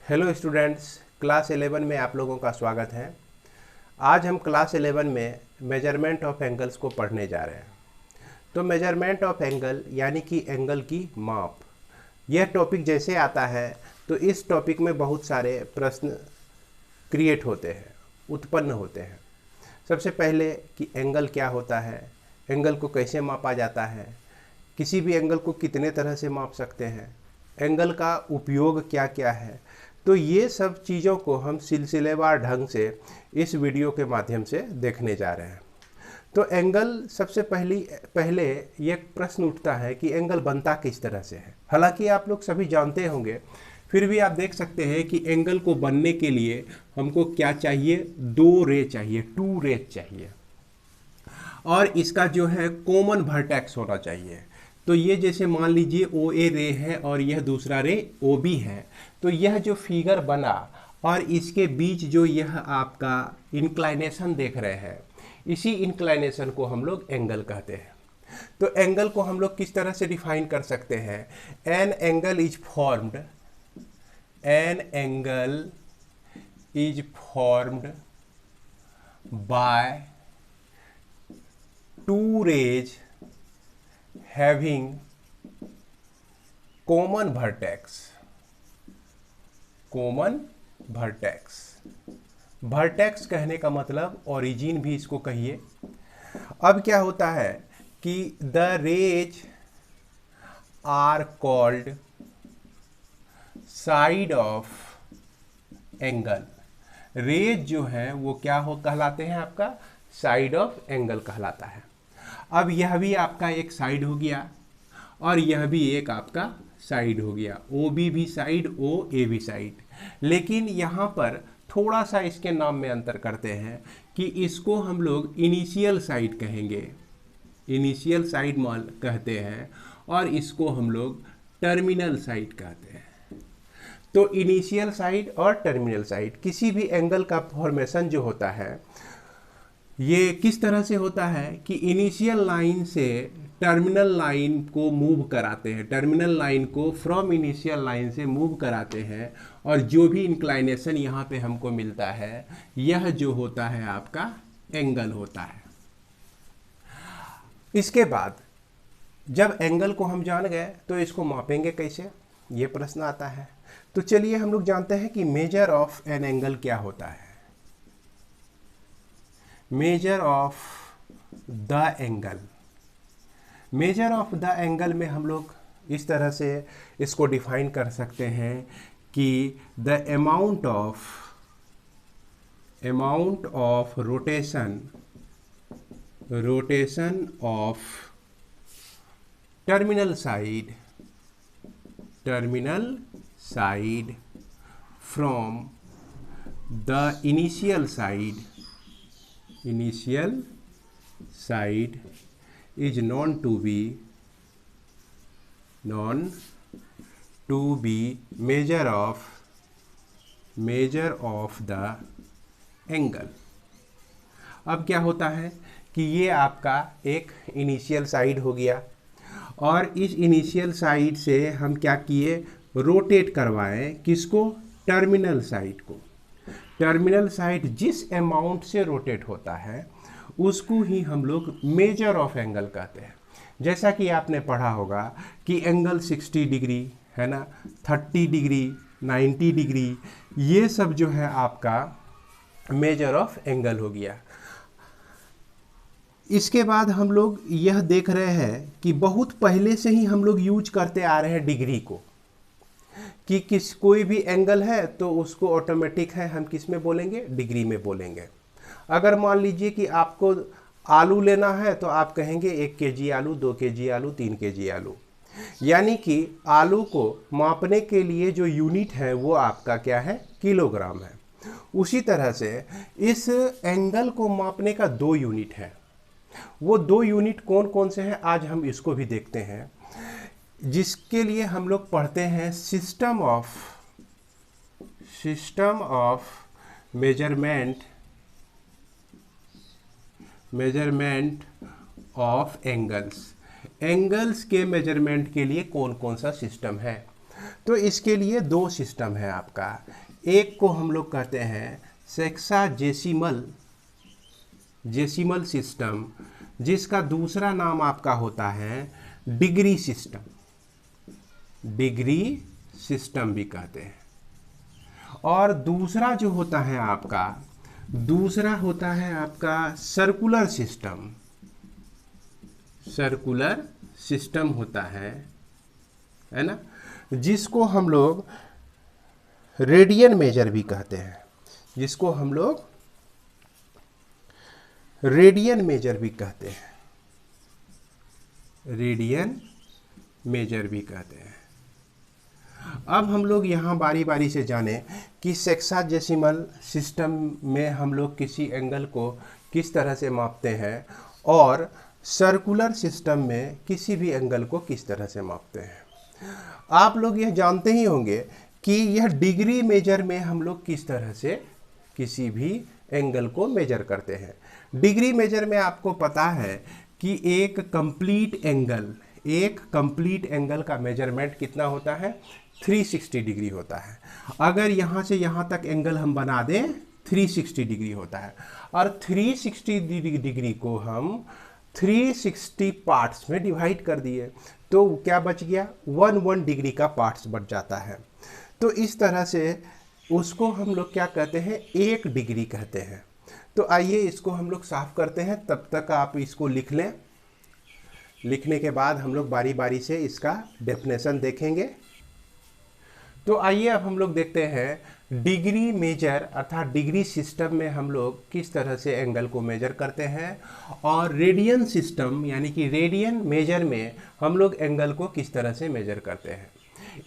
Hello students, class 11 में आप लोगों का स्वागत है। आज हम क्लास 11 में मेजरमेंट ऑफ एंगल्स को पढ़ने जा रहे हैं। तो मेजरमेंट ऑफ एंगल यानी कि एंगल की माप, यह टॉपिक जैसे आता है तो इस टॉपिक में बहुत सारे प्रश्न क्रिएट होते हैं, उत्पन्न होते हैं। सबसे पहले कि एंगल क्या होता है, एंगल को कैसे मापा जाता है, किसी भी एंगल को कितने तरह से माप सकते हैं, एंगल का उपयोग क्या क्या है। तो ये सब चीज़ों को हम सिलसिलेवार ढंग से इस वीडियो के माध्यम से देखने जा रहे हैं। तो एंगल सबसे पहले ये प्रश्न उठता है कि एंगल बनता किस तरह से है। हालांकि आप लोग सभी जानते होंगे, फिर भी आप देख सकते हैं कि एंगल को बनने के लिए हमको क्या चाहिए, दो रे चाहिए, टू रेज चाहिए, और इसका जो है कॉमन वर्टेक्स होना चाहिए। तो ये जैसे मान लीजिए ओ ए रे है और यह दूसरा रे ओ बी है, तो यह जो फिगर बना और इसके बीच जो यह आपका इंक्लाइनेशन देख रहे हैं, इसी इंक्लाइनेशन को हम लोग एंगल कहते हैं। तो एंगल को हम लोग किस तरह से डिफाइन कर सकते हैं? An angle is formed by two rays having common vertex vertex कहने का मतलब ओरिजिन भी इसको कहिए। अब क्या होता है कि the rays are called side of angle. Rays जो है वो क्या हो कहलाते हैं, आपका साइड ऑफ एंगल कहलाता है। अब यह भी आपका एक साइड हो गया और यह भी एक आपका साइड हो गया, ओ बी भी साइड, ओ ए भी साइड। लेकिन यहाँ पर थोड़ा सा इसके नाम में अंतर करते हैं कि इसको हम लोग इनिशियल साइड कहेंगे, इनिशियल साइड मान कहते हैं, और इसको हम लोग टर्मिनल साइड कहते हैं। तो इनिशियल साइड और टर्मिनल साइड, किसी भी एंगल का फॉर्मेशन जो होता है ये किस तरह से होता है कि इनिशियल लाइन से टर्मिनल लाइन को मूव कराते हैं, टर्मिनल लाइन को फ्रॉम इनिशियल लाइन से मूव कराते हैं, और जो भी इंक्लाइनेशन यहाँ पे हमको मिलता है यह जो होता है आपका एंगल होता है। इसके बाद जब एंगल को हम जान गए तो इसको मापेंगे कैसे, ये प्रश्न आता है। तो चलिए हम लोग जानते हैं कि मेजर ऑफ एन एंगल क्या होता है। Measure of the angle, measure of the angle में हम लोग इस तरह से इसको डिफाइन कर सकते हैं कि the amount of rotation of terminal side from the initial side is known to be measure of the angle। अब क्या होता है कि ये आपका एक इनिशियल साइड हो गया, और इस इनिशियल साइड से हम क्या किए, रोटेट करवाएं, किसको, टर्मिनल साइड को। टर्मिनल साइड जिस अमाउंट से रोटेट होता है उसको ही हम लोग मेजर ऑफ एंगल कहते हैं। जैसा कि आपने पढ़ा होगा कि एंगल 60 डिग्री है ना, 30 डिग्री, 90 डिग्री, ये सब जो है आपका मेजर ऑफ एंगल हो गया। इसके बाद हम लोग यह देख रहे हैं कि बहुत पहले से ही हम लोग यूज करते आ रहे हैं डिग्री को, कि कोई भी एंगल है तो उसको ऑटोमेटिक है हम किस में बोलेंगे, डिग्री में बोलेंगे। अगर मान लीजिए कि आपको आलू लेना है तो आप कहेंगे 1 केजी आलू, 2 केजी आलू, 3 केजी आलू। यानी कि आलू को मापने के लिए जो यूनिट है वो आपका क्या है, किलोग्राम है। उसी तरह से इस एंगल को मापने का 2 यूनिट है। वो 2 यूनिट कौन कौन से हैं आज हम इसको भी देखते हैं, जिसके लिए हम लोग पढ़ते हैं system of measurement of angles. Angles के मेजरमेंट के लिए कौन कौन सा सिस्टम है। तो इसके लिए दो सिस्टम है आपका। एक को हम लोग कहते हैं सेक्साजेसिमल सिस्टम, जिसका दूसरा नाम आपका होता है डिग्री सिस्टम। डिग्री सिस्टम भी कहते हैं। और दूसरा जो होता है आपका, दूसरा होता है आपका सर्कुलर सिस्टम। सर्कुलर सिस्टम होता है ना, जिसको हम लोग रेडियन मेजर भी कहते हैं। जिसको हम लोग रेडियन मेजर भी कहते हैं। रेडियन मेजर भी कहते हैं। अब हम लोग यहाँ बारी बारी से जाने कि सेक्साजेसिमल सिस्टम में हम लोग किसी एंगल को किस तरह से मापते हैं और सर्कुलर सिस्टम में किसी भी एंगल को किस तरह से मापते हैं। आप लोग यह जानते ही होंगे कि यह डिग्री मेजर में हम लोग किस तरह से किसी भी एंगल को मेजर करते हैं। डिग्री मेजर में आपको पता है कि एक कंप्लीट एंगल का मेजरमेंट कितना होता है, 360 डिग्री होता है। अगर यहाँ से यहाँ तक एंगल हम बना दें 360 डिग्री होता है, और 360 डिग्री को हम 360 पार्ट्स में डिवाइड कर दिए तो क्या बच गया, 1 डिग्री का पार्ट्स बच जाता है। तो इस तरह से उसको हम लोग क्या कहते हैं, 1 डिग्री कहते हैं। तो आइए इसको हम लोग साफ करते हैं, तब तक आप इसको लिख लें। लिखने के बाद हम लोग बारी बारी से इसका डेफिनेशन देखेंगे। तो आइए अब हम लोग देखते हैं डिग्री मेजर अर्थात डिग्री सिस्टम में हम लोग किस तरह से एंगल को मेजर करते हैं, और रेडियन सिस्टम यानी कि रेडियन मेजर में हम लोग एंगल को किस तरह से मेजर करते हैं।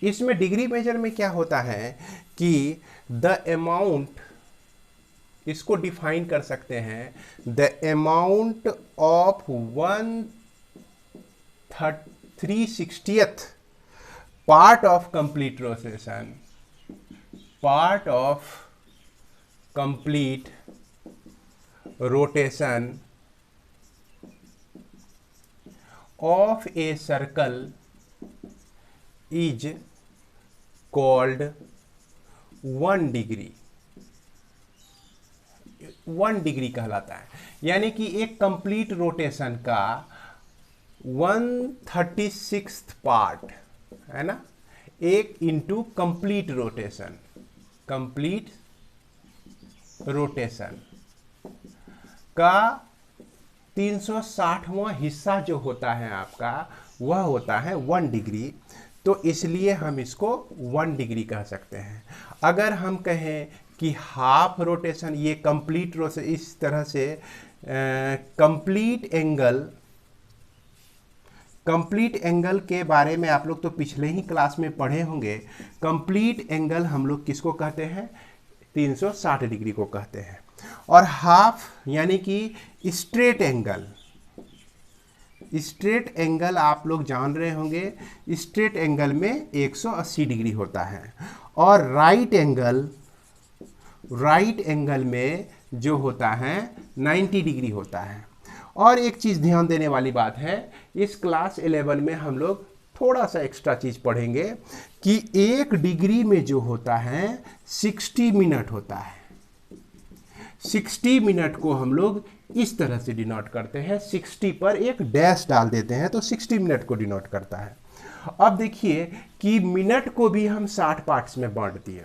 इसमें डिग्री मेजर में क्या होता है कि द अमाउंट, इसको डिफाइन कर सकते हैं, the amount of 1/360th part of complete rotation, part of complete rotation of a circle is called 1 degree। 1 degree कहलाता है, यानी कि एक कंप्लीट रोटेशन का 1/36 पार्ट है ना, एक इंटू कंप्लीट रोटेशन का 360वां हिस्सा जो होता है आपका, वह होता है 1 डिग्री। तो इसलिए हम इसको 1 डिग्री कह सकते हैं। अगर हम कहें कि हाफ रोटेशन, ये कंप्लीट रोटेशन, इस तरह से कंप्लीट एंगल के बारे में आप लोग तो पिछले ही क्लास में पढ़े होंगे। कंप्लीट एंगल हम लोग किसको कहते हैं, 360 डिग्री को कहते हैं। और हाफ यानी कि स्ट्रेट एंगल आप लोग जान रहे होंगे, स्ट्रेट एंगल में 180 डिग्री होता है। और राइट एंगल में जो होता है 90 डिग्री होता है। और एक चीज़ ध्यान देने वाली बात है, इस क्लास 11 में हम लोग थोड़ा सा एक्स्ट्रा चीज़ पढ़ेंगे कि 1 डिग्री में जो होता है 60 मिनट होता है। 60 मिनट को हम लोग इस तरह से डिनोट करते हैं, 60 पर एक डैश डाल देते हैं तो 60 मिनट को डिनोट करता है। अब देखिए कि मिनट को भी हम 60 पार्ट्स में बांट दिए,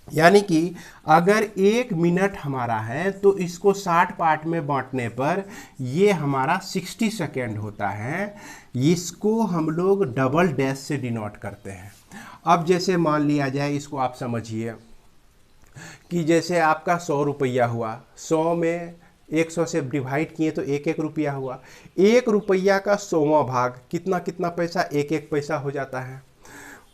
यानी कि अगर 1 मिनट हमारा है तो इसको 60 पार्ट में बांटने पर ये हमारा 60 सेकेंड होता है। इसको हम लोग डबल डैश से डिनोट करते हैं। अब जैसे मान लिया जाए, इसको आप समझिए कि जैसे आपका 100 रुपया हुआ, 100 में 100 से डिवाइड किए तो 1 रुपया हुआ। 1 रुपया का 100वां भाग कितना पैसा, 1 पैसा हो जाता है।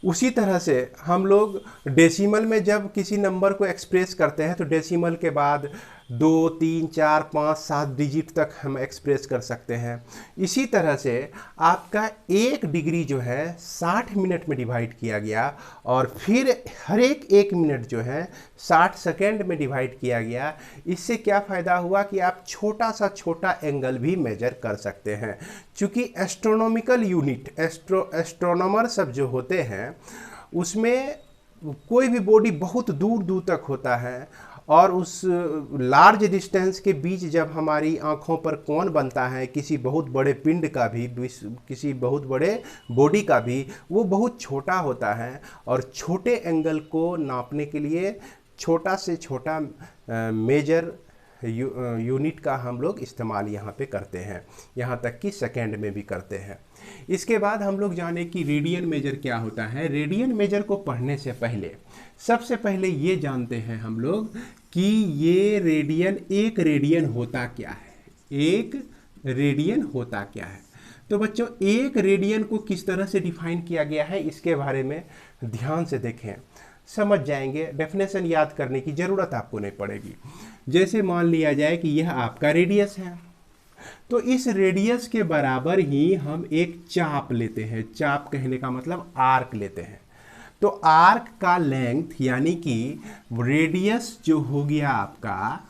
उसी तरह से हम लोग डेसिमल में जब किसी नंबर को एक्सप्रेस करते हैं तो डेसिमल के बाद 2, 3, 4, 5, 7 डिजिट तक हम एक्सप्रेस कर सकते हैं। इसी तरह से आपका 1 डिग्री जो है 60 मिनट में डिवाइड किया गया, और फिर हर एक 1 मिनट जो है 60 सेकेंड में डिवाइड किया गया। इससे क्या फ़ायदा हुआ कि आप छोटा सा छोटा एंगल भी मेजर कर सकते हैं। चूँकि एस्ट्रोनॉमिकल यूनिट, एस्ट्रोनॉमर सब जो होते हैं उसमें कोई भी बॉडी बहुत दूर दूर तक होता है और उस लार्ज डिस्टेंस के बीच जब हमारी आँखों पर कोण बनता है किसी बहुत बड़े पिंड का भी, किसी बहुत बड़े बॉडी का भी, वो बहुत छोटा होता है और छोटे एंगल को नापने के लिए छोटा से छोटा मेजर यूनिट का हम लोग इस्तेमाल यहाँ पे करते हैं, यहाँ तक कि सेकेंड में भी करते हैं। इसके बाद हम लोग जाने कि रेडियन मेजर क्या होता है। रेडियन मेजर को पढ़ने से पहले सबसे पहले ये जानते हैं हम लोग कि ये रेडियन, एक रेडियन होता क्या है। एक रेडियन होता क्या है। तो बच्चों एक रेडियन को किस तरह से डिफाइन किया गया है इसके बारे में ध्यान से देखें, समझ जाएंगे। डेफिनेशन याद करने की ज़रूरत आपको नहीं पड़ेगी। जैसे मान लिया जाए कि यह आपका रेडियस है, तो इस रेडियस के बराबर ही हम एक चाप लेते हैं। चाप कहने का मतलब आर्क लेते हैं। तो आर्क का लेंथ यानी कि रेडियस जो हो गया आपका,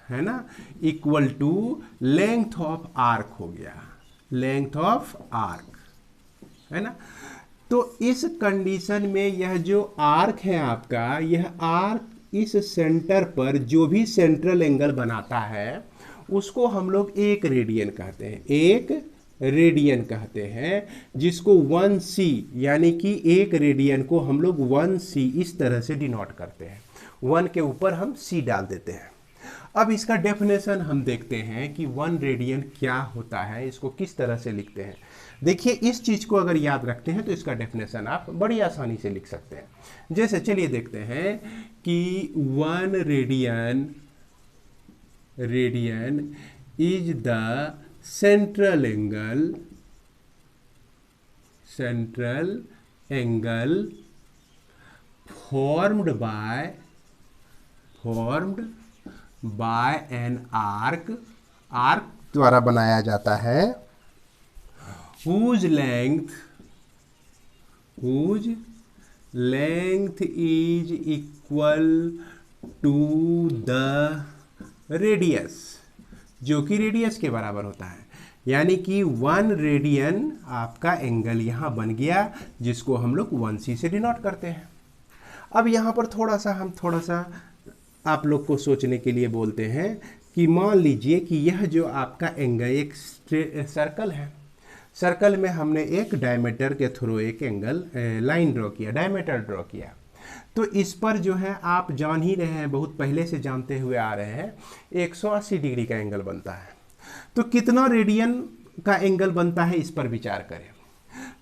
है ना, equal to length of arc हो गया, लेंथ ऑफ आर्क, है ना। तो इस कंडीशन में यह जो आर्क है आपका, यह आर्क इस सेंटर पर जो भी सेंट्रल एंगल बनाता है उसको हम लोग एक रेडियन कहते हैं। एक रेडियन कहते हैं, जिसको 1c यानी कि एक रेडियन को हम लोग 1c इस तरह से डिनोट करते हैं। 1 के ऊपर हम c डाल देते हैं। अब इसका डेफिनेशन हम देखते हैं कि 1 रेडियन क्या होता है, इसको किस तरह से लिखते हैं। देखिए इस चीज़ को अगर याद रखते हैं तो इसका डेफिनेशन आप बड़ी आसानी से लिख सकते हैं। जैसे चलिए देखते हैं कि 1 radian is the central angle formed by an arc द्वारा बनाया जाता है, whose length is equal to the radius, जो कि रेडियस के बराबर होता है। यानी कि 1 रेडियन आपका एंगल यहाँ बन गया, जिसको हम लोग 1c से डिनोट करते हैं। अब यहाँ पर थोड़ा सा आप लोग को सोचने के लिए बोलते हैं कि मान लीजिए कि यह जो आपका एंगल एक सर्कल है, सर्कल में हमने एक डायमीटर के थ्रू एक एंगल लाइन ड्रॉ किया, डायमीटर ड्रॉ किया। तो इस पर जो है आप जान ही रहे हैं, बहुत पहले से जानते हुए आ रहे हैं, 180 डिग्री का एंगल बनता है। तो कितना रेडियन का एंगल बनता है इस पर विचार करें।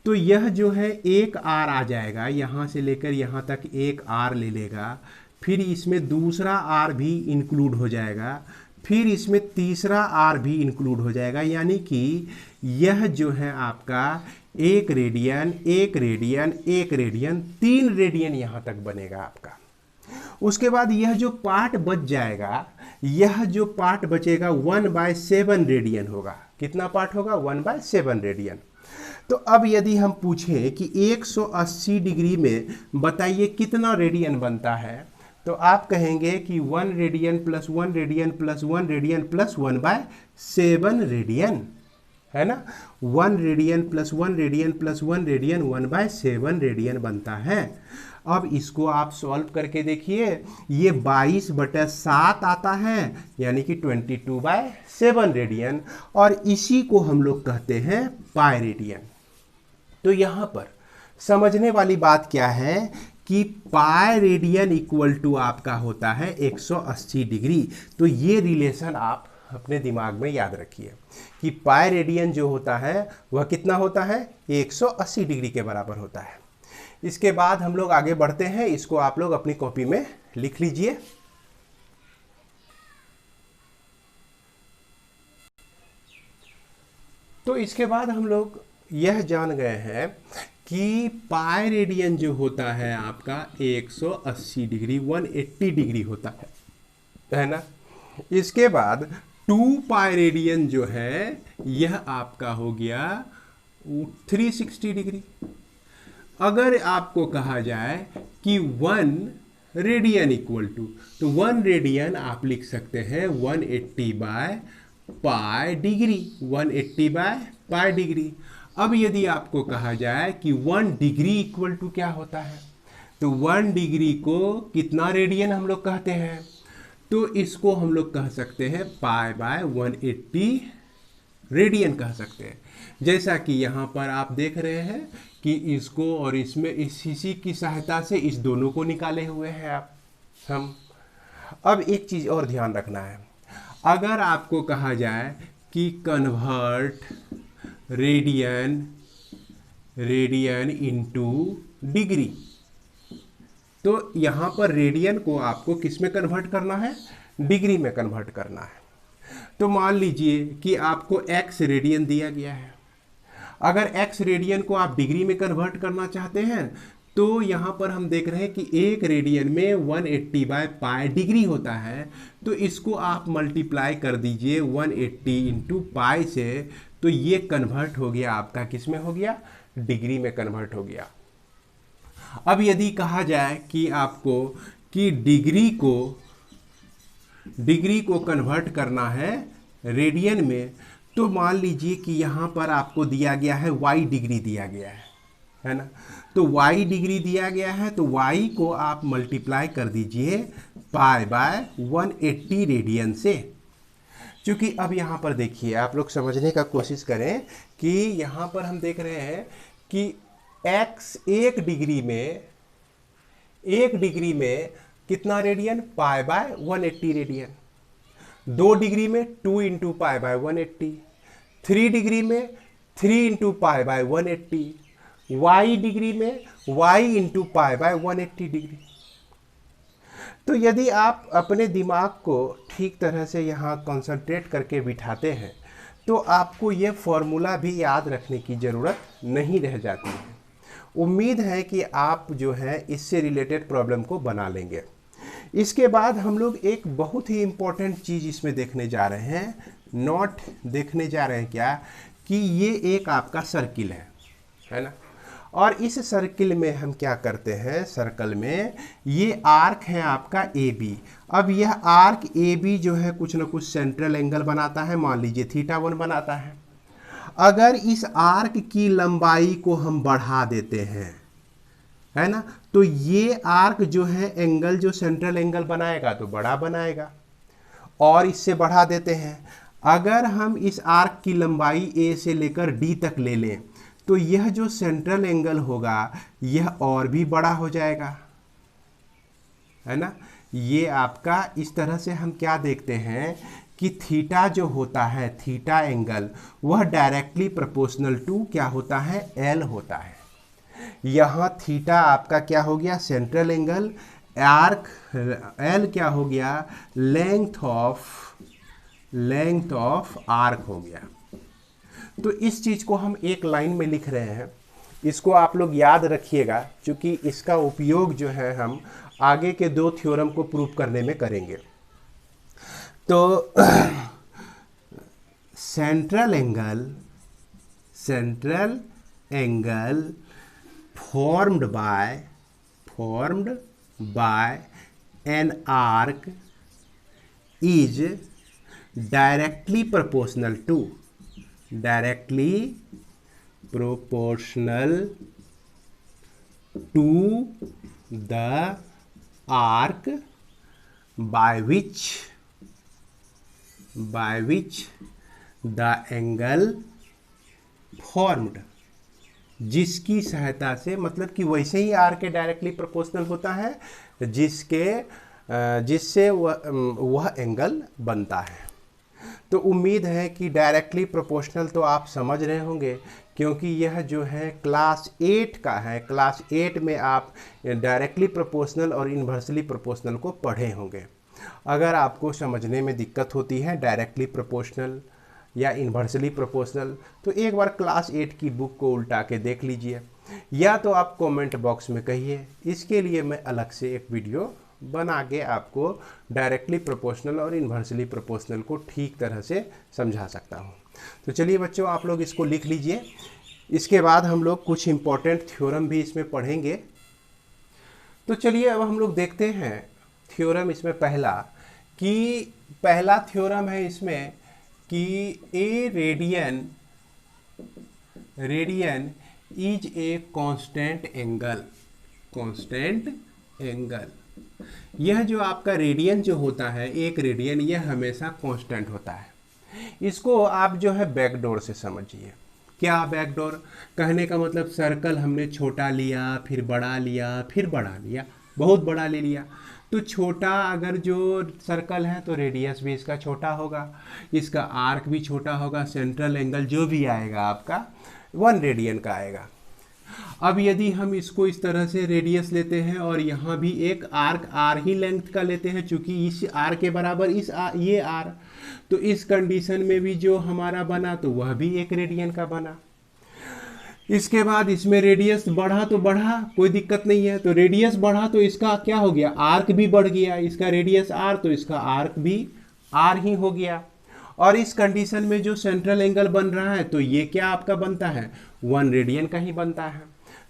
तो यह जो है एक आर आ जाएगा, यहाँ से लेकर यहाँ तक एक आर ले लेगा, फिर इसमें दूसरा आर भी इंक्लूड हो जाएगा, फिर इसमें तीसरा आर भी इंक्लूड हो जाएगा। यानी कि यह जो है आपका एक रेडियन 3 रेडियन यहाँ तक बनेगा आपका। उसके बाद यह जो पार्ट बच जाएगा, यह जो पार्ट बचेगा 1/7 रेडियन होगा। कितना पार्ट होगा? 1/7 रेडियन। तो अब यदि हम पूछें कि 180 डिग्री में बताइए कितना रेडियन बनता है, तो आप कहेंगे कि 1 radian plus 1 radian plus 1 radian plus 1/7 radian, है ना। 1 radian plus 1 radian plus 1 radian 1/7 radian बनता है। अब इसको आप सॉल्व करके देखिए, ये 22/7 आता है, यानी कि 22/7 रेडियन, और इसी को हम लोग कहते हैं पाई रेडियन। तो यहाँ पर समझने वाली बात क्या है कि पाई रेडियन इक्वल टू आपका होता है 180 डिग्री। तो ये रिलेशन आप अपने दिमाग में याद रखिए कि पाई रेडियन जो होता है वह कितना होता है? 180 डिग्री के बराबर होता है। इसके बाद हम लोग आगे बढ़ते हैं, इसको आप लोग अपनी कॉपी में लिख लीजिए। तो इसके बाद हम लोग यह जान गए हैं कि पाई रेडियन जो होता है आपका 180 डिग्री 180 डिग्री होता है ना। इसके बाद 2 पाई रेडियन जो है यह आपका हो गया 360 डिग्री। अगर आपको कहा जाए कि 1 रेडियन इक्वल टू, तो 1 रेडियन आप लिख सकते हैं 180/पाई डिग्री, 180/पाई डिग्री। अब यदि आपको कहा जाए कि 1 डिग्री इक्वल टू क्या होता है, तो 1 डिग्री को कितना रेडियन हम लोग कहते हैं? तो इसको हम लोग कह सकते हैं π/180 रेडियन कह सकते हैं। जैसा कि यहाँ पर आप देख रहे हैं कि इसको और इसमें इसी की सहायता से इस दोनों को निकाले हुए हैं आप हम। अब एक चीज़ और ध्यान रखना है, अगर आपको कहा जाए कि कन्वर्ट रेडियन इनटू डिग्री, तो यहाँ पर रेडियन को आपको किस में कन्वर्ट करना है? डिग्री में कन्वर्ट करना है। तो मान लीजिए कि आपको x रेडियन दिया गया है। अगर x रेडियन को आप डिग्री में कन्वर्ट करना चाहते हैं तो यहाँ पर हम देख रहे हैं कि 1 रेडियन में 180/π डिग्री होता है। तो इसको आप मल्टीप्लाई कर दीजिए 180 इंटू पाई से, तो ये कन्वर्ट हो गया आपका, किस में हो गया? डिग्री में कन्वर्ट हो गया। अब यदि कहा जाए कि आपको कि डिग्री को कन्वर्ट करना है रेडियन में, तो मान लीजिए कि यहाँ पर आपको दिया गया है y डिग्री दिया गया है ना? तो y डिग्री दिया गया है, तो y को आप मल्टीप्लाई कर दीजिए π/180 रेडियन से। क्योंकि अब यहाँ पर देखिए, आप लोग समझने का कोशिश करें कि यहाँ पर हम देख रहे हैं कि x 1 डिग्री में कितना रेडियन? π/180 रेडियन। 2 डिग्री में 2 इंटू π/180, 3 डिग्री में 3 इंटू π/180, y डिग्री में y इंटू π/180 डिग्री। तो यदि आप अपने दिमाग को ठीक तरह से यहाँ कंसंट्रेट करके बिठाते हैं तो आपको ये फॉर्मूला भी याद रखने की ज़रूरत नहीं रह जाती है। उम्मीद है कि आप जो है इससे रिलेटेड प्रॉब्लम को बना लेंगे। इसके बाद हम लोग एक बहुत ही इम्पोर्टेंट चीज़ इसमें देखने जा रहे हैं, नोट देखने जा रहे हैं क्या, कि ये एक आपका सर्किल है ना? और इस सर्किल में हम क्या करते हैं, सर्कल में ये आर्क है आपका ए बी। अब यह आर्क ए बी जो है कुछ ना कुछ सेंट्रल एंगल बनाता है, मान लीजिए θ1 बनाता है। अगर इस आर्क की लंबाई को हम बढ़ा देते हैं, है ना, तो ये आर्क जो है एंगल जो सेंट्रल एंगल बनाएगा तो बड़ा बनाएगा, और इससे बढ़ा देते हैं। अगर हम इस आर्क की लंबाई ए से लेकर डी तक ले लें तो यह जो सेंट्रल एंगल होगा यह और भी बड़ा हो जाएगा, है ना? ये आपका इस तरह से हम क्या देखते हैं कि थीटा जो होता है, थीटा एंगल, वह डायरेक्टली प्रोपोर्शनल टू क्या होता है? एल होता है। यहाँ थीटा आपका क्या हो गया? Central angle. आर्क एल क्या हो गया? लेंथ ऑफ आर्क हो गया। तो इस चीज़ को हम एक लाइन में लिख रहे हैं, इसको आप लोग याद रखिएगा, क्योंकि इसका उपयोग जो है हम आगे के 2 थ्योरम को प्रूव करने में करेंगे। तो central angle formed by an arc is directly proportional to the arc by which the angle formed, जिसकी सहायता से, मतलब कि वैसे ही आर के डायरेक्टली प्रोपोर्शनल होता है जिससे वह एंगल बनता है। तो उम्मीद है कि डायरेक्टली प्रोपोर्शनल तो आप समझ रहे होंगे, क्योंकि यह जो है क्लास 8 का है। क्लास 8 में आप डायरेक्टली प्रोपोर्शनल और इन्वर्सली प्रोपोर्शनल को पढ़े होंगे। अगर आपको समझने में दिक्कत होती है डायरेक्टली प्रोपोर्शनल या इन्वर्सली प्रोपोर्शनल, तो एक बार क्लास 8 की बुक को उल्टा के देख लीजिए, या तो आप कमेंट बॉक्स में कहिए। इसके लिए मैं अलग से एक वीडियो बना के आपको डायरेक्टली प्रोपोर्शनल और इन्वर्सली प्रोपोर्शनल को ठीक तरह से समझा सकता हूँ। तो चलिए बच्चों, आप लोग इसको लिख लीजिए। इसके बाद हम लोग कुछ इम्पोर्टेंट थ्योरम भी इसमें पढ़ेंगे। तो चलिए अब हम लोग देखते हैं थ्योरम इसमें पहला थ्योरम है इसमें कि a radian is a constant angle. Constant angle. यह जो आपका रेडियन जो होता है, एक रेडियन, यह हमेशा कांस्टेंट होता है। इसको आप जो है बैकडोर से समझिए। क्या बैकडोर? कहने का मतलब सर्कल हमने छोटा लिया, फिर बड़ा लिया, फिर बड़ा लिया, बहुत बड़ा ले लिया। तो छोटा अगर जो सर्कल है तो रेडियस भी इसका छोटा होगा, इसका आर्क भी छोटा होगा, सेंट्रल एंगल जो भी आएगा आपका 1 रेडियन का आएगा। अब यदि हम इसको इस तरह से रेडियस लेते हैं और यहाँ भी एक आर्क आर ही लेंथ का लेते हैं, चूंकि इस आर के बराबर ये आर, तो इस कंडीशन में भी जो हमारा बना तो वह भी 1 रेडियन का बना। इसके बाद इसमें रेडियस बढ़ा तो बढ़ा, कोई दिक्कत नहीं है, तो रेडियस बढ़ा तो इसका क्या हो गया, आर्क भी बढ़ गया। इसका रेडियस आर तो इसका आर्क भी आर ही हो गया। और इस कंडीशन में जो सेंट्रल एंगल बन रहा है तो ये क्या आपका बनता है, 1 रेडियन का ही बनता है।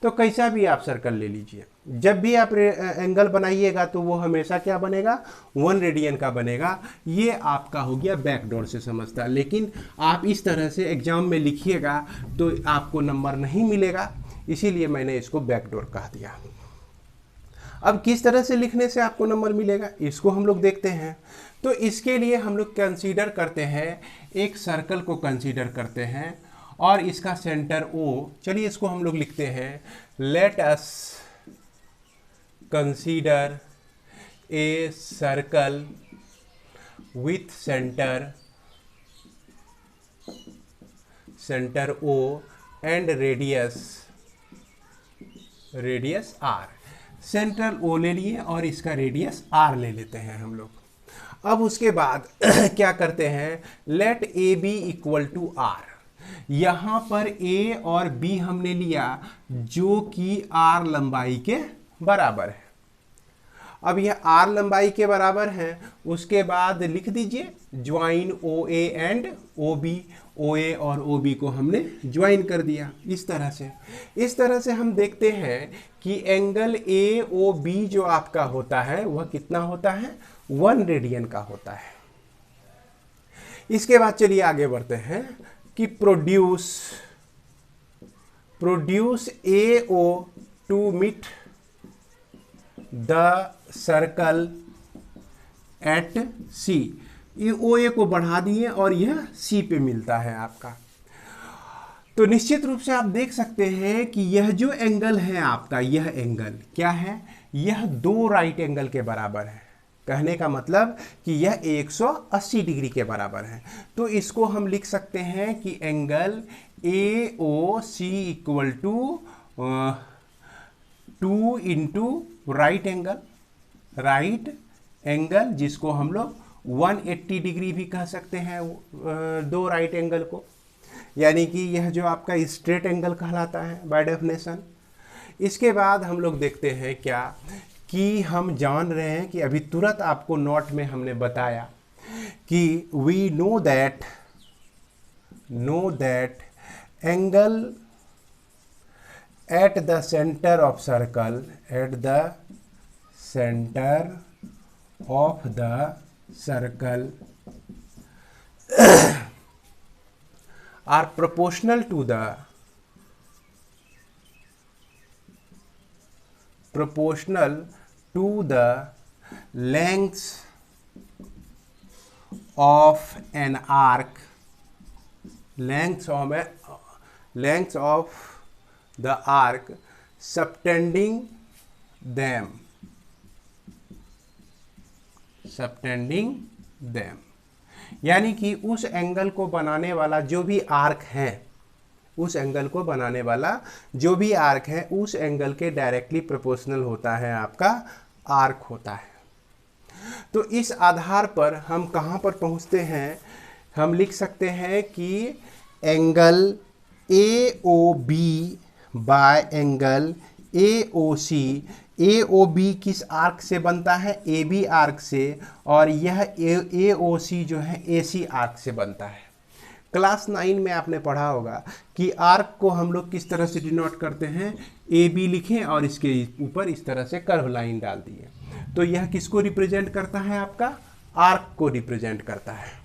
तो कैसा भी आप सर्कल ले लीजिए, जब भी आप एंगल बनाइएगा तो वो हमेशा क्या बनेगा, 1 रेडियन का बनेगा। ये आपका हो गया बैकडोर से समझता। लेकिन आप इस तरह से एग्जाम में लिखिएगा तो आपको नंबर नहीं मिलेगा, इसीलिए मैंने इसको बैकडोर कह दिया। अब किस तरह से लिखने से आपको नंबर मिलेगा, इसको हम लोग देखते हैं। तो इसके लिए हम लोग कंसीडर करते हैं, एक सर्कल को कंसीडर करते हैं और इसका सेंटर O, चलिए इसको हम लोग लिखते हैं, late us consider a circle with centre O and radius R। Central O ले लिए और इसका रेडियस R ले लेते हैं हम लोग। अब उसके बाद क्या करते हैं, let A B equal to R. यहाँ पर A और B हमने लिया जो कि R लंबाई के बराबर है। अब यह R लंबाई के बराबर है, उसके बाद लिख दीजिए join OA and OB। OA और OB को हमने ज्वाइन कर दिया इस तरह से हम देखते हैं कि एंगल AOB जो आपका होता है वह कितना होता है, 1 रेडियन का होता है। इसके बाद चलिए आगे बढ़ते हैं कि produce AO to meet the circle at C। ये OA को बढ़ा दिए और यह C पे मिलता है आपका। तो निश्चित रूप से आप देख सकते हैं कि यह जो एंगल है आपका, यह एंगल क्या है, यह 2 राइट एंगल के बराबर है। कहने का मतलब कि यह 180 डिग्री के बराबर है। तो इसको हम लिख सकते हैं कि angle AOC equal to 2 into right angle, जिसको हम लोग 180 डिग्री भी कह सकते हैं, 2 राइट एंगल को, यानी कि यह जो आपका स्ट्रेट एंगल कहलाता है बाय डेफिनेशन। इसके बाद हम लोग देखते हैं क्या कि हम जान रहे हैं कि अभी तुरंत आपको नोट में हमने बताया कि we know that angle at the centre of circle are proportional to the lengths of an arc, lengths of the arc subtending them, यानी कि उस एंगल को बनाने वाला जो भी आर्क है, उस एंगल को बनाने वाला जो भी आर्क है उस एंगल के डायरेक्टली प्रोपोर्शनल होता है आपका आर्क होता है। तो इस आधार पर हम कहाँ पर पहुँचते हैं, हम लिख सकते हैं कि angle AOB bye angle AOC, AOB किस आर्क से बनता है, AB आर्क से, और यह AOC जो है AC आर्क से बनता है। क्लास 9 में आपने पढ़ा होगा कि आर्क को हम लोग किस तरह से डिनोट करते हैं, AB लिखें और इसके ऊपर इस तरह से कर्व लाइन डाल दिए। तो यह किसको रिप्रेजेंट करता है, आपका आर्क को रिप्रेजेंट करता है।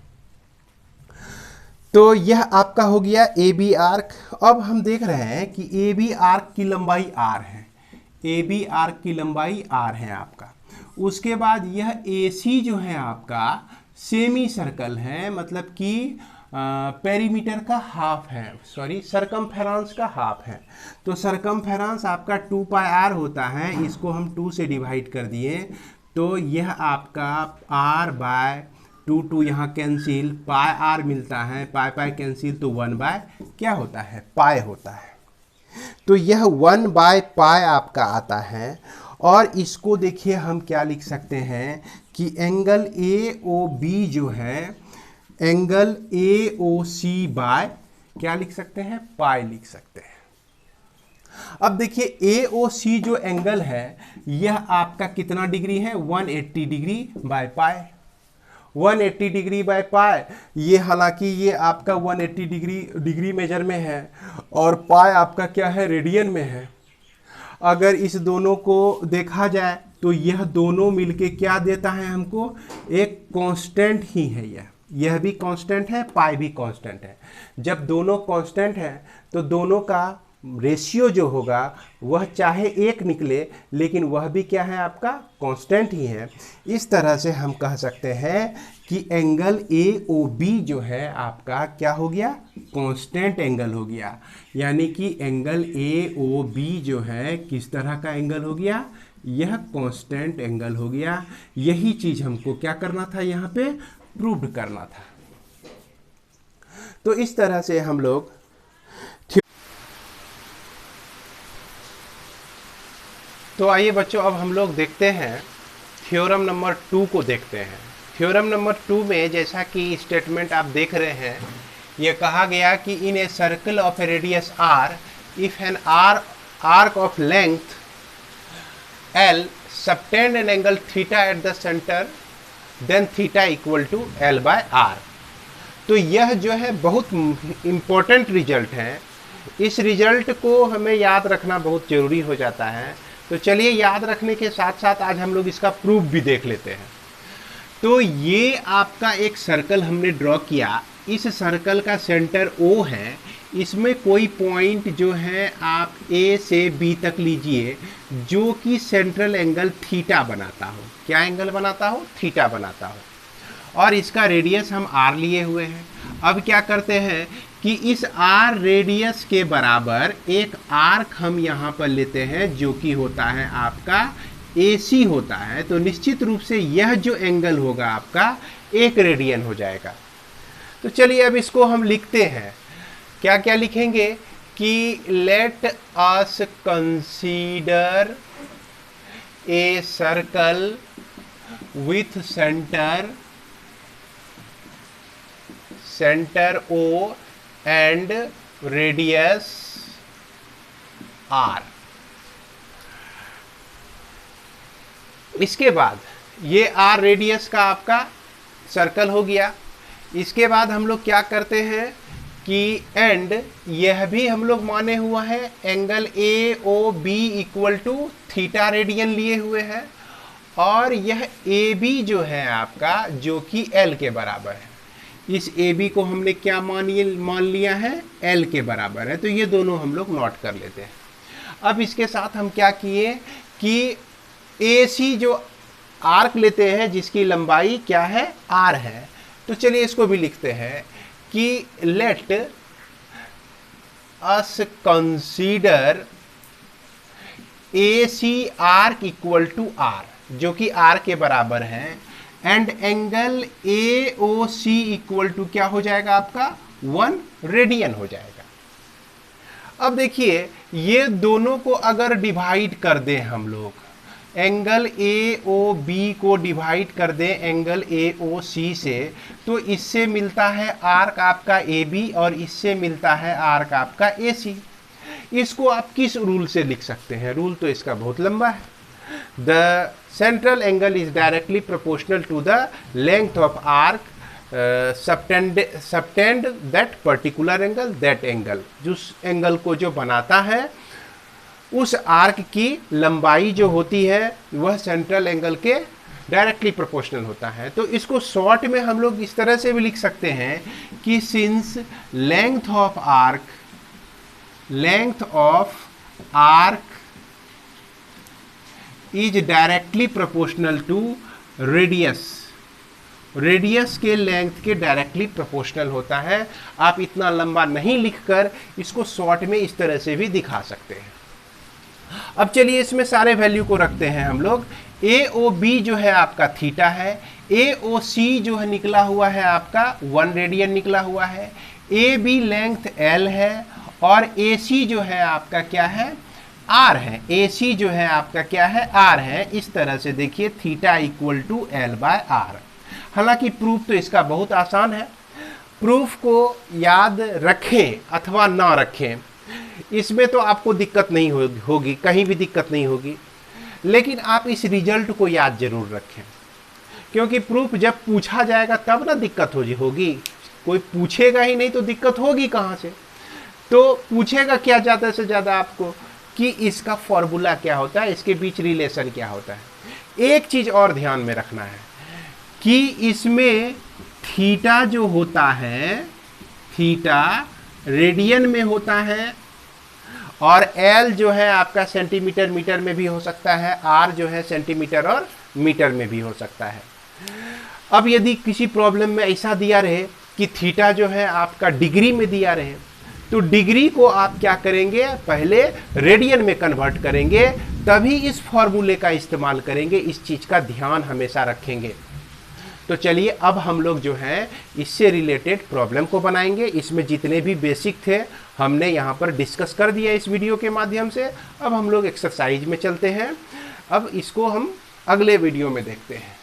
तो यह आपका हो गया AB आर्क। अब हम देख रहे हैं कि AB आर्क की लंबाई R है, ए बी आर्क की लंबाई आर है आपका। उसके बाद यह ए सी जो है आपका सेमी सर्कल है, मतलब कि पेरीमीटर का हाफ है, सॉरी सरकमफेरेंस का हाफ है। तो सरकमफेरेंस आपका 2 पाई आर होता है, इसको हम 2 से डिवाइड कर दिए, तो यह आपका r बाय 2 यहाँ कैंसिल, पाई आर मिलता है, पाई पाई कैंसिल, तो 1 बाय क्या होता है, पाई होता है। तो यह 1 बाय पाई आपका आता है। और इसको देखिए हम क्या लिख सकते हैं कि एंगल ए ओ बी जो है angle A O C bye क्या लिख सकते हैं, पाई लिख सकते हैं। अब देखिए ए ओ सी जो एंगल है यह आपका कितना डिग्री है, 180 degree by pi, 180 degree by pi. ये हालांकि ये आपका 180 डिग्री मेजर में है और पाई आपका क्या है, रेडियन में है। अगर इस दोनों को देखा जाए तो यह दोनों मिलके क्या देता है हमको, एक कांस्टेंट ही है। यह भी कांस्टेंट है, पाई भी कांस्टेंट है। जब दोनों कांस्टेंट है तो दोनों का रेशियो जो होगा वह चाहे एक निकले लेकिन वह भी क्या है, आपका कांस्टेंट ही है। इस तरह से हम कह सकते हैं कि एंगल ए ओ बी जो है आपका क्या हो गया, कांस्टेंट एंगल हो गया। यानी कि एंगल ए ओ बी जो है किस तरह का एंगल हो गया, यह कांस्टेंट एंगल हो गया। यही चीज हमको क्या करना था, यहाँ पे प्रूव करना था। तो इस तरह से हम लोग तो आइए बच्चों अब हम लोग देखते हैं थ्योरम नंबर 2 को देखते हैं। थ्योरम नंबर 2 में जैसा कि स्टेटमेंट आप देख रहे हैं, यह कहा गया कि in a circle of a radius r if an arc of length l subtend an angle theta at the centre then theta equal to l by r। तो यह जो है बहुत इम्पोर्टेंट रिजल्ट है। इस रिजल्ट को हमें याद रखना बहुत ज़रूरी हो जाता है। तो चलिए याद रखने के साथ साथ आज हम लोग इसका प्रूफ भी देख लेते हैं। तो ये आपका एक सर्कल हमने ड्रॉ किया, इस सर्कल का सेंटर O है, इसमें कोई पॉइंट जो है आप A से B तक लीजिए जो कि सेंट्रल एंगल थीटा बनाता हो। क्या एंगल बनाता हो, थीटा बनाता हो। और इसका रेडियस हम R लिए हुए हैं। अब क्या करते हैं कि इस R रेडियस के बराबर एक आर्क हम यहाँ पर लेते हैं जो कि होता है आपका AC होता है। तो निश्चित रूप से यह जो एंगल होगा आपका 1 रेडियन हो जाएगा। तो चलिए अब इसको हम लिखते हैं। क्या क्या लिखेंगे कि let us consider a circle with centre O and radius R। इसके बाद ये R रेडियस का आपका सर्कल हो गया। इसके बाद हम लोग क्या करते हैं कि एंड यह भी हम लोग माने हुआ है angle A O B equal to theta radian लिए हुए हैं। और यह ए बी जो है आपका जो कि L के बराबर है, इस ए बी को हमने क्या मान लिया है, L के बराबर है। तो ये दोनों हम लोग नोट कर लेते हैं। अब इसके साथ हम क्या किए कि ए सी जो आर्क लेते हैं जिसकी लंबाई क्या है, R है। तो चलिए इसको भी लिखते हैं कि let us consider A C arc equal to R, जो कि R के बराबर है, and angle A O C equal to क्या हो जाएगा आपका 1 रेडियन हो जाएगा। अब देखिए ये दोनों को अगर डिवाइड कर दें हम लोग, एंगल ए ओ बी को डिवाइड कर दें एंगल ए ओ सी से, तो इससे मिलता है आर्क आपका ए बी और इससे मिलता है आर्क आपका ए सी। इसको आप किस रूल से लिख सकते हैं, रूल तो इसका बहुत लंबा है। The central angle is directly proportional to the length of arc subtend that particular angle, that angle जिस एंगल को जो बनाता है उस आर्क की लंबाई जो होती है वह सेंट्रल एंगल के डायरेक्टली प्रोपोर्शनल होता है। तो इसको शॉर्ट में हम लोग इस तरह से भी लिख सकते हैं कि since length of arc is directly proportional to radius, radius के लेंथ के डायरेक्टली प्रोपोर्शनल होता है। आप इतना लंबा नहीं लिखकर इसको शॉर्ट में इस तरह से भी दिखा सकते हैं। अब चलिए इसमें सारे वैल्यू को रखते हैं हम लोग। ए ओ बी जो है आपका थीटा है, ए ओ सी जो है निकला हुआ है आपका 1 रेडियन निकला हुआ है, ए बी लेंथ एल है और ए सी जो है आपका क्या है, आर है। ए सी जो है आपका क्या है, आर है। इस तरह से देखिए theta equal to L by R. हालांकि प्रूफ तो इसका बहुत आसान है, प्रूफ को याद रखें अथवा ना रखें इसमें तो आपको दिक्कत नहीं होगी, कहीं भी दिक्कत नहीं होगी, लेकिन आप इस रिजल्ट को याद जरूर रखें, क्योंकि प्रूफ जब पूछा जाएगा तब ना दिक्कत होगी। कोई पूछेगा ही नहीं तो दिक्कत होगी कहाँ से। तो पूछेगा क्या ज़्यादा से ज़्यादा आपको कि इसका फॉर्मूला क्या होता है, इसके बीच रिलेशन क्या होता है। एक चीज़ और ध्यान में रखना है कि इसमें थीटा जो होता है, थीटा रेडियन में होता है और एल जो है आपका सेंटीमीटर मीटर में भी हो सकता है, आर जो है सेंटीमीटर और मीटर में भी हो सकता है। अब यदि किसी प्रॉब्लम में ऐसा दिया रहे कि थीटा जो है आपका डिग्री में दिया रहे, तो डिग्री को आप क्या करेंगे, पहले रेडियन में कन्वर्ट करेंगे, तभी इस फॉर्मूले का इस्तेमाल करेंगे। इस चीज़ का ध्यान हमेशा रखेंगे। तो चलिए अब हम लोग जो है इससे रिलेटेड प्रॉब्लम को बनाएंगे। इसमें जितने भी बेसिक थे हमने यहाँ पर डिस्कस कर दिया इस वीडियो के माध्यम से। अब हम लोग एक्सरसाइज में चलते हैं। अब इसको हम अगले वीडियो में देखते हैं।